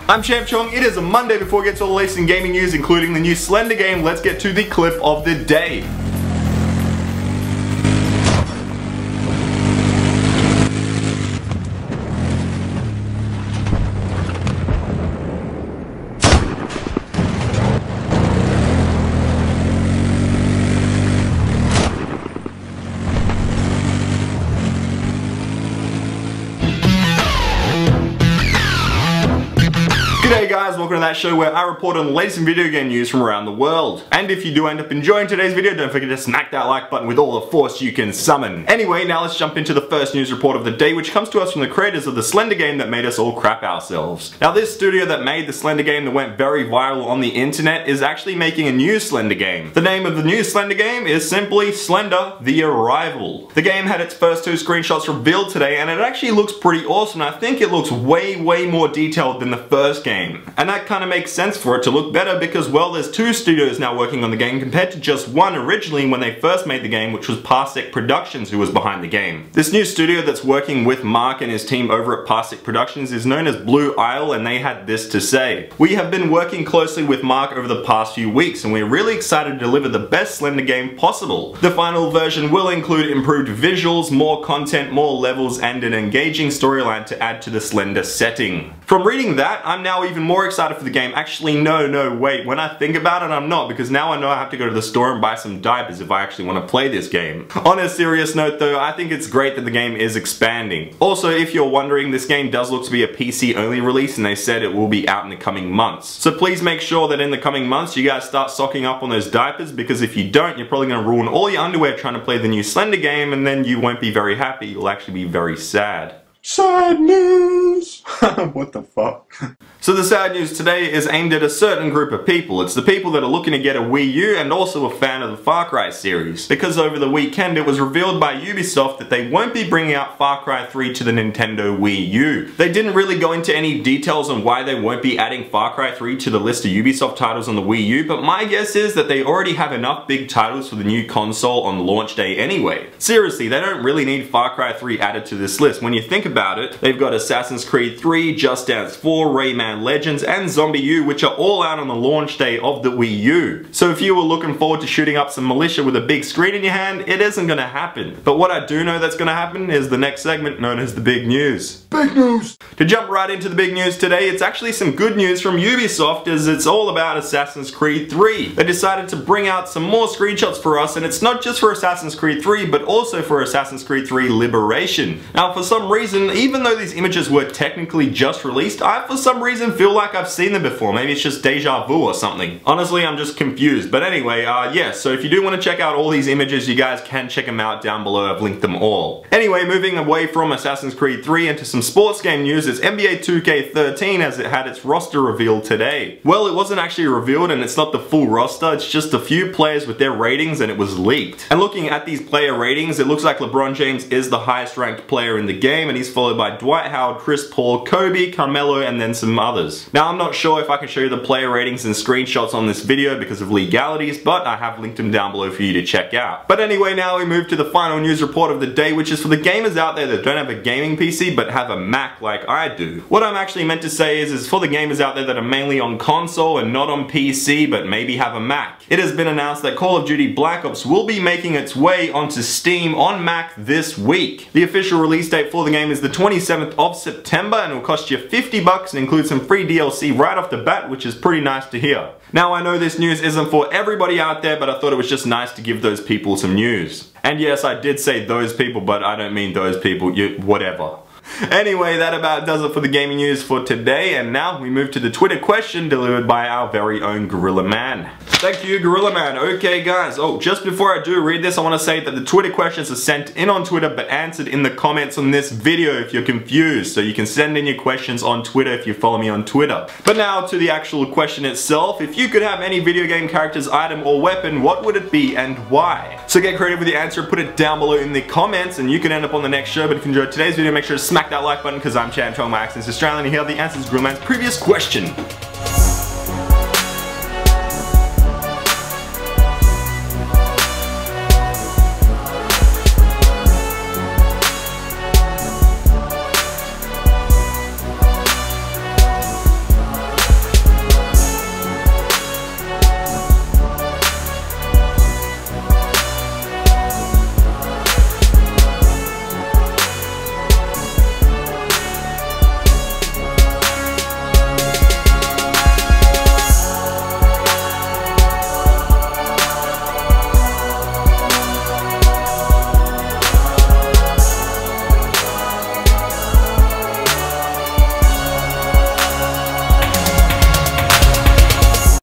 I'm ChampChong. It is a Monday before we get to all the latest in gaming news, including the new Slender game. Let's get to the clip of the day. G'day guys, welcome to that show where I report on the latest in video game news from around the world. And if you do end up enjoying today's video, don't forget to smack that like button with all the force you can summon. Anyway, now let's jump into the first news report of the day, which comes to us from the creators of the Slender game that made us all crap ourselves. Now this studio that made the Slender game that went very viral on the internet is actually making a new Slender game. The name of the new Slender game is simply Slender The Arrival. The game had its first two screenshots revealed today, and it actually looks pretty awesome. I think it looks way more detailed than the first game. And that kind of makes sense for it to look better because, well, there's two studios now working on the game compared to just one originally when they first made the game, which was Parsec Productions, who was behind the game. This new studio that's working with Mark and his team over at Parsec Productions is known as Blue Isle, and they had this to say. We have been working closely with Mark over the past few weeks, and we're really excited to deliver the best Slender game possible. The final version will include improved visuals, more content, more levels, and an engaging storyline to add to the Slender setting. From reading that, I'm now even more excited for the game. Actually, no, wait. When I think about it, I'm not, because now I know I have to go to the store and buy some diapers if I actually want to play this game. On a serious note though, I think it's great that the game is expanding. Also, if you're wondering, this game does look to be a PC only release, and they said it will be out in the coming months. So please make sure that in the coming months you guys start stocking up on those diapers, because if you don't, you're probably going to ruin all your underwear trying to play the new Slender game, and then you won't be very happy. You'll actually be very sad. Sad news! What the fuck? So the sad news today is aimed at a certain group of people. It's the people that are looking to get a Wii U and also a fan of the Far Cry series. Because over the weekend it was revealed by Ubisoft that they won't be bringing out Far Cry 3 to the Nintendo Wii U. They didn't really go into any details on why they won't be adding Far Cry 3 to the list of Ubisoft titles on the Wii U, but my guess is that they already have enough big titles for the new console on launch day anyway. Seriously, they don't really need Far Cry 3 added to this list. When you think about it, they've got Assassin's Creed 3, Just Dance 4, Rayman Legends, and Zombie U, which are all out on the launch day of the Wii U. So if you were looking forward to shooting up some militia with a big screen in your hand, it isn't gonna happen. But what I do know that's gonna happen is the next segment known as the big news. Big news! To jump right into the big news today, it's actually some good news from Ubisoft, as it's all about Assassin's Creed 3. They decided to bring out some more screenshots for us, and it's not just for Assassin's Creed 3, but also for Assassin's Creed 3 Liberation. Now for some reason, even though these images were technically just released, I for some reason feel like I've seen them before. Maybe it's just deja vu or something. Honestly, I'm just confused. But anyway, yeah, so if you do want to check out all these images, you guys can check them out down below. I've linked them all. Anyway, moving away from Assassin's Creed 3 into some sports game news, is NBA 2K13 as it had its roster revealed today. Well, it wasn't actually revealed, and it's not the full roster, it's just a few players with their ratings, and it was leaked. And looking at these player ratings, it looks like LeBron James is the highest ranked player in the game, and he's followed by Dwight Howard, Chris Paul, Kobe, Carmelo, and then some others. Now, I'm not sure if I can show you the player ratings and screenshots on this video because of legalities, but I have linked them down below for you to check out. But anyway, now we move to the final news report of the day, which is for the gamers out there that don't have a gaming PC but have a Mac like I do. What I'm actually meant to say is for the gamers out there that are mainly on console and not on PC but maybe have a Mac. It has been announced that Call of Duty Black Ops will be making its way onto Steam on Mac this week. The official release date for the game is the 27th of September, and it will cost you $50 and include some free DLC right off the bat, which is pretty nice to hear. Now, I know this news isn't for everybody out there, but I thought it was just nice to give those people some news. And yes, I did say those people, but I don't mean those people, whatever. Anyway, that about does it for the gaming news for today, and now we move to the Twitter question delivered by our very own Gorilla Man. Thank you, Gorilla Man. Okay guys, just before I do read this, I want to say that the Twitter questions are sent in on Twitter but answered in the comments on this video if you're confused, so you can send in your questions on Twitter if you follow me on Twitter. But now to the actual question itself. If you could have any video game character's item or weapon, what would it be and why? So get creative with the answer, put it down below in the comments, and you can end up on the next show. But if you enjoyed today's video, make sure to smack that like button, because I'm ChampChong, my accent's Australian, and here are the answers to Gorilla Man's previous question.